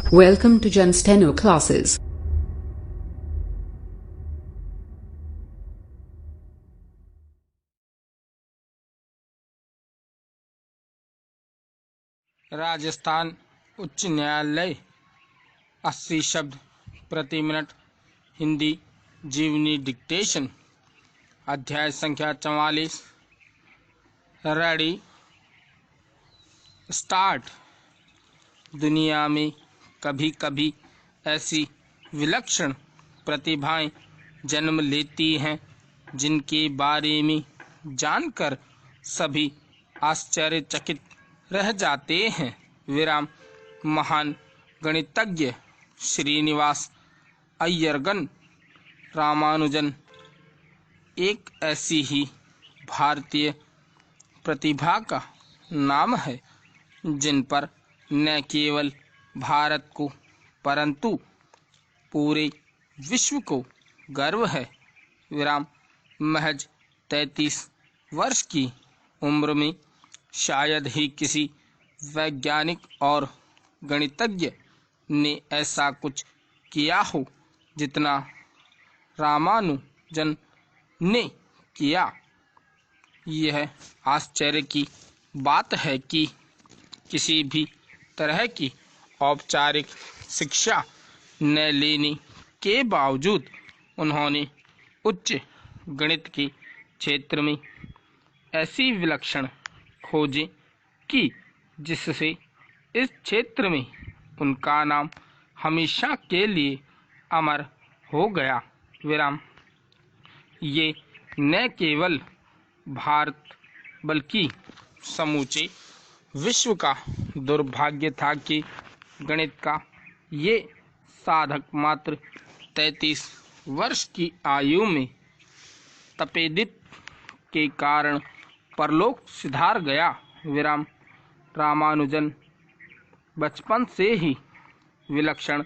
Welcome to Jen Steno classes. Rajasthan उच्च न्यायालय 80 शब्द प्रति मिनट हिंदी जीवनी डिक्टेशन। अध्याय संख्या 44। Ready start. दुनिया में कभी कभी ऐसी विलक्षण प्रतिभाएं जन्म लेती हैं जिनके बारे में जानकर सभी आश्चर्यचकित रह जाते हैं। विराम। महान गणितज्ञ श्रीनिवास अय्यरगन रामानुजन एक ऐसी ही भारतीय प्रतिभा का नाम है जिन पर न केवल भारत को परंतु पूरे विश्व को गर्व है। विराम। महज 33 वर्ष की उम्र में शायद ही किसी वैज्ञानिक और गणितज्ञ ने ऐसा कुछ किया हो जितना रामानुजन ने किया। यह आश्चर्य की बात है कि किसी भी तरह की औपचारिक शिक्षा न लेने के बावजूद उन्होंने उच्च गणित के क्षेत्र में ऐसी विलक्षण खोजें की जिससे इस क्षेत्र में उनका नाम हमेशा के लिए अमर हो गया। विराम। ये न केवल भारत बल्कि समूचे विश्व का दुर्भाग्य था कि गणित का ये साधक मात्र 33 वर्ष की आयु में तपेदिक के कारण परलोक सिधार गया। विराम। रामानुजन बचपन से ही विलक्षण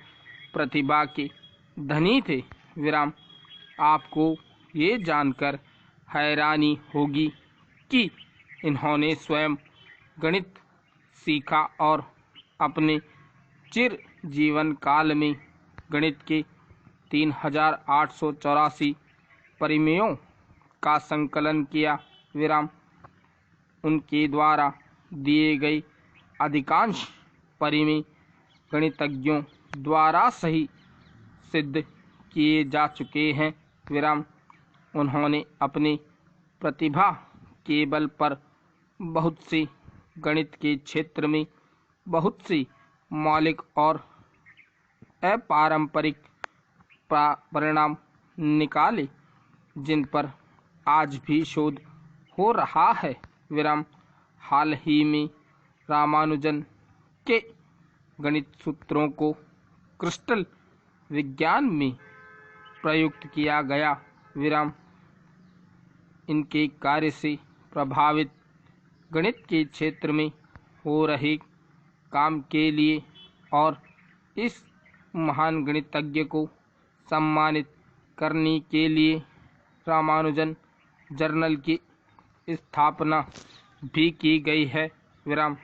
प्रतिभा के धनी थे। विराम। आपको ये जानकर हैरानी होगी कि इन्होंने स्वयं गणित सीखा और अपने चिर जीवन काल में गणित के 3884 परिमेयों का संकलन किया। विराम। उनके द्वारा दिए गए अधिकांश परिमेय गणितज्ञों द्वारा सही सिद्ध किए जा चुके हैं। विराम। उन्होंने अपनी प्रतिभा के बल पर बहुत से गणित के क्षेत्र में बहुत सी मौलिक और अपारंपरिक परिणाम निकाले जिन पर आज भी शोध हो रहा है। विराम। हाल ही में रामानुजन के गणित सूत्रों को क्रिस्टल विज्ञान में प्रयुक्त किया गया। विराम। इनके कार्य से प्रभावित गणित के क्षेत्र में हो रहे काम के लिए और इस महान गणितज्ञ को सम्मानित करने के लिए रामानुजन जर्नल की स्थापना भी की गई है। विराम।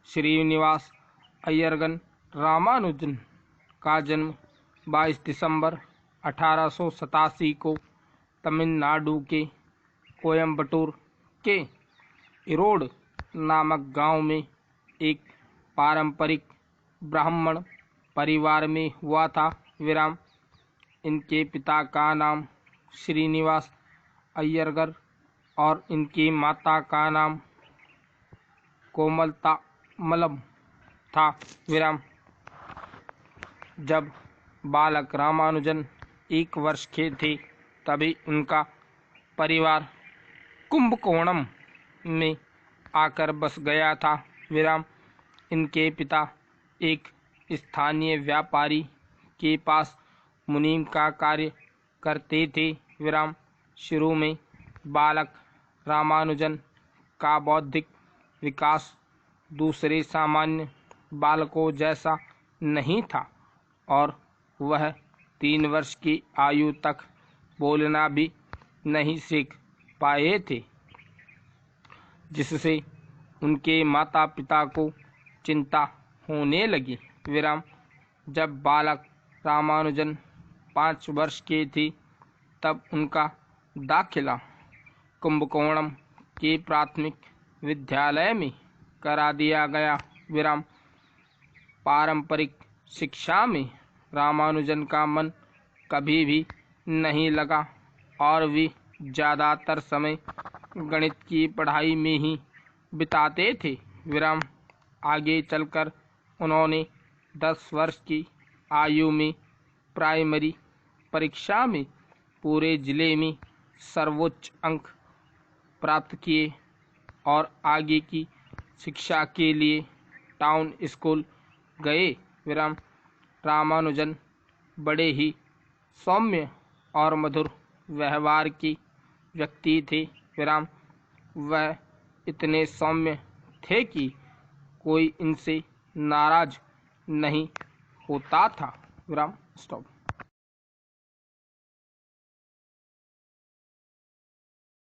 श्रीनिवास अय्यरगन रामानुजन का जन्म 22 दिसंबर 1887 को तमिलनाडु के कोयम्बटूर के इरोड नामक गांव में एक पारंपरिक ब्राह्मण परिवार में हुआ था। विराम। इनके पिता का नाम श्रीनिवास अय्यरगन और इनकी माता का नाम कोमलतामलम था। विराम। जब बालक रामानुजन 1 वर्ष के थे तभी उनका परिवार कुंभकोणम में आकर बस गया था। विराम। इनके पिता एक स्थानीय व्यापारी के पास मुनीम का कार्य करते थे। विराम। शुरू में बालक रामानुजन का बौद्धिक विकास दूसरे सामान्य बालकों जैसा नहीं था और वह 3 वर्ष की आयु तक बोलना भी नहीं सीख पाए थे, जिससे उनके माता पिता को चिंता होने लगी। विराम। जब बालक रामानुजन 5 वर्ष के थे तब उनका दाखिला कुंभकोणम के प्राथमिक विद्यालय में करा दिया गया। विराम। पारंपरिक शिक्षा में रामानुजन का मन कभी भी नहीं लगा और वे ज़्यादातर समय गणित की पढ़ाई में ही बिताते थे। विराम। आगे चलकर उन्होंने 10 वर्ष की आयु में प्राइमरी परीक्षा में पूरे जिले में सर्वोच्च अंक प्राप्त किए और आगे की शिक्षा के लिए टाउन स्कूल गए। विराम। रामानुजन बड़े ही सौम्य और मधुर व्यवहार के व्यक्ति थे। विराम। वह इतने सौम्य थे कि कोई इनसे नाराज नहीं होता था। विराम। स्टॉप।